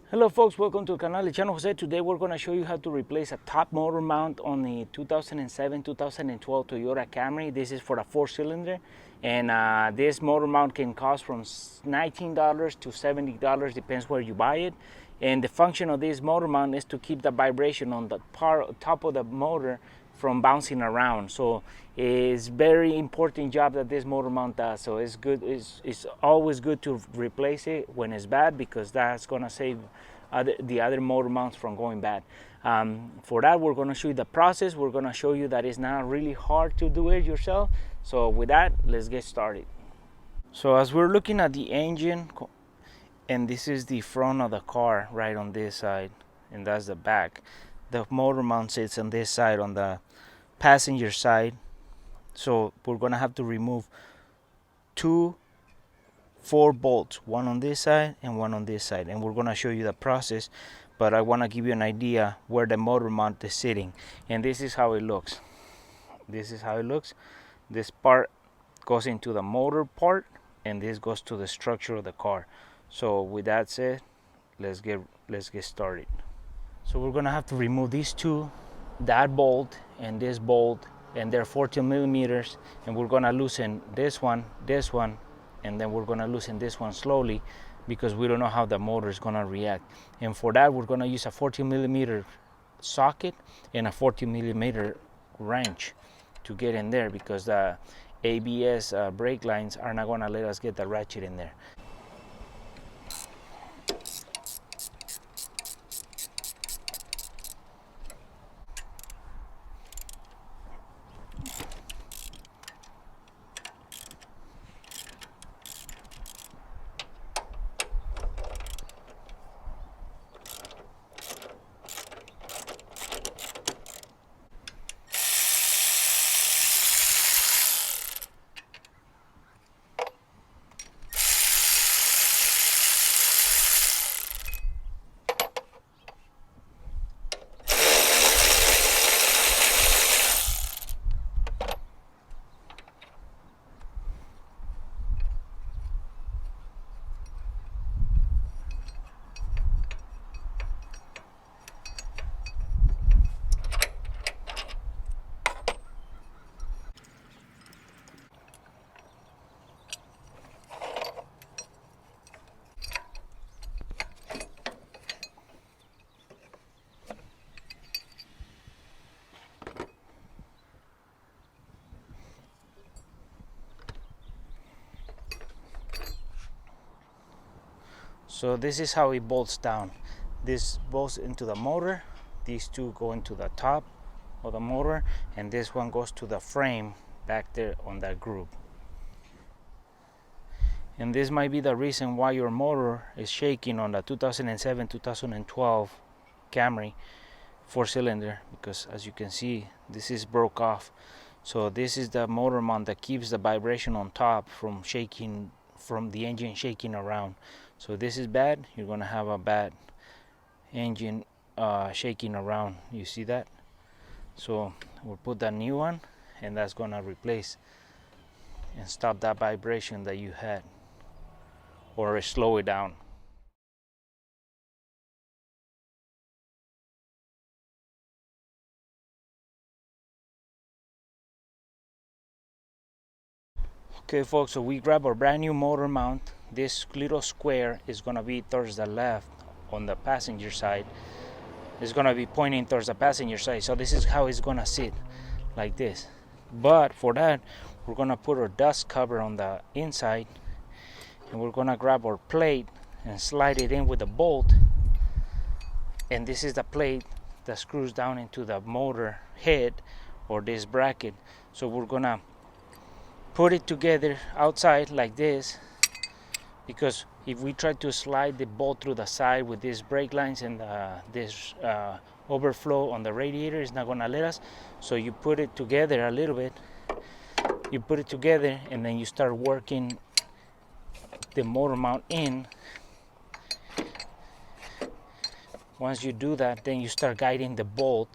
Hello folks, welcome to Canal Channel Jose. Today we're going to show you how to replace a top motor mount on the 2007-2012 Toyota Camry. This is for a 4-cylinder, and this motor mount can cost from $19 to $70, depends where you buy it. And the function of this motor mount is to keep the vibration on the top of the motor from bouncing around. So it's very important job that this motor mount does. So it's good. It's always good to replace it when it's bad, because that's gonna save the other motor mounts from going bad. For that, we're gonna show you the process. We're gonna show you that it's not really hard to do it yourself. So with that, let's get started. So as we're looking at the engine, and this is the front of the car right on this side, and that's the back. The motor mount sits on this side, on the passenger side. So we're gonna have to remove 4 bolts, one on this side and one on this side, and we're gonna show you the process, but I want to give you an idea where the motor mount is sitting. And this is how it looks. This part goes into the motor part, and this goes to the structure of the car. So with that said, let's get started. So we're gonna have to remove these two, that bolt and this bolt, and they're 14 millimeters, and we're gonna loosen this one, and then we're gonna loosen this one slowly, because we don't know how the motor is gonna react. And for that, we're gonna use a 14 millimeter socket and a 14 millimeter wrench to get in there, because the ABS brake lines are not gonna let us get the ratchet in there. So this is how it bolts down. This bolts into the motor, these two go into the top of the motor, and this one goes to the frame back there on that groove. And this might be the reason why your motor is shaking on the 2007-2012 Camry 4-cylinder, because as you can see, this is broke off. So this is the motor mount that keeps the vibration on top from shaking, from the engine shaking around. So this is bad, you're gonna have a bad engine shaking around. You see that? So we'll put that new one, and that's gonna replace and stop that vibration that you had, or slow it down. Okay folks, so we grab our brand new motor mount. This little square is gonna be towards the left on the passenger side. It's gonna be pointing towards the passenger side. So this is how it's gonna sit, like this. But for that, we're gonna put our dust cover on the inside, and we're gonna grab our plate and slide it in with the bolt. And this is the plate that screws down into the motor head, or this bracket. So we're gonna put it together outside like this, because if we try to slide the bolt through the side with these brake lines and this overflow on the radiator, it's not gonna let us. So you put it together a little bit, you put it together, and then you start working the motor mount in. Once you do that, then you start guiding the bolt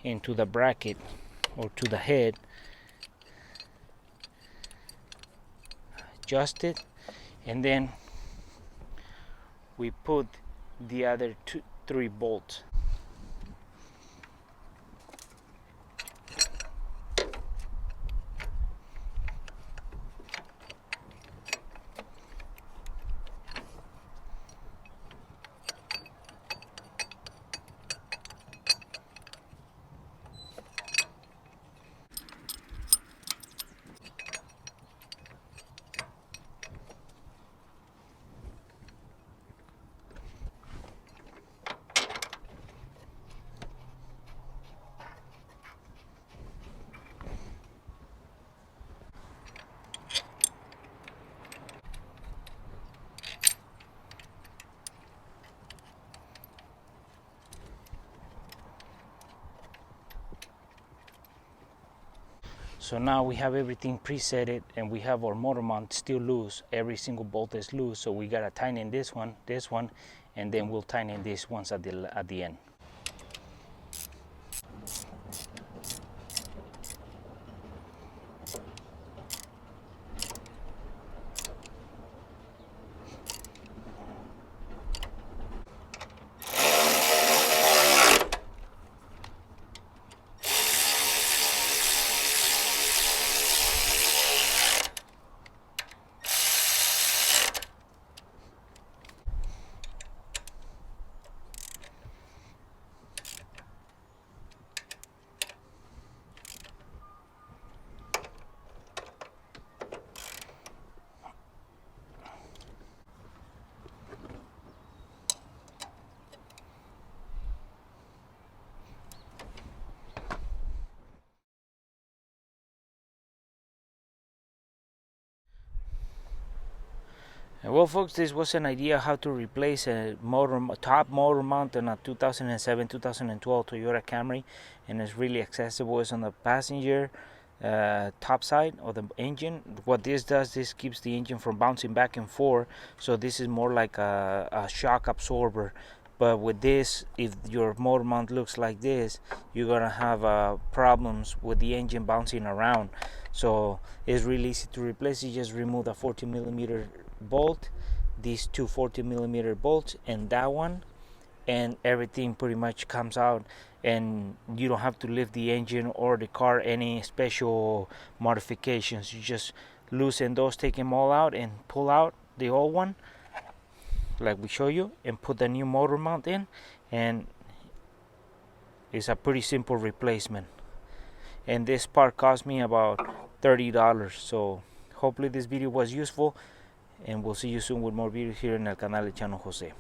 into the bracket or to the head. Adjust it, and then we put the other three bolts. So now we have everything presetted, and we have our motor mount still loose. Every single bolt is loose, so we gotta tighten this one, and then we'll tighten this once at the end. Well, folks, this was an idea how to replace a top motor mount on a 2007-2012 Toyota Camry, and it's really accessible. It's on the passenger top side of the engine. What this does, this keeps the engine from bouncing back and forth, so this is more like a shock absorber. But with this, if your motor mount looks like this, you're gonna have problems with the engine bouncing around. So it's really easy to replace. You just remove the 40mm bolt, these two 40mm bolts, and that one, and everything pretty much comes out, and you don't have to lift the engine or the car any special modifications. You just loosen those, take them all out, and pull out the old one like we show you, and put the new motor mount in, and it's a pretty simple replacement. And this part cost me about $30. So hopefully this video was useful, and we'll see you soon with more videos here in el canal de Chano Jose.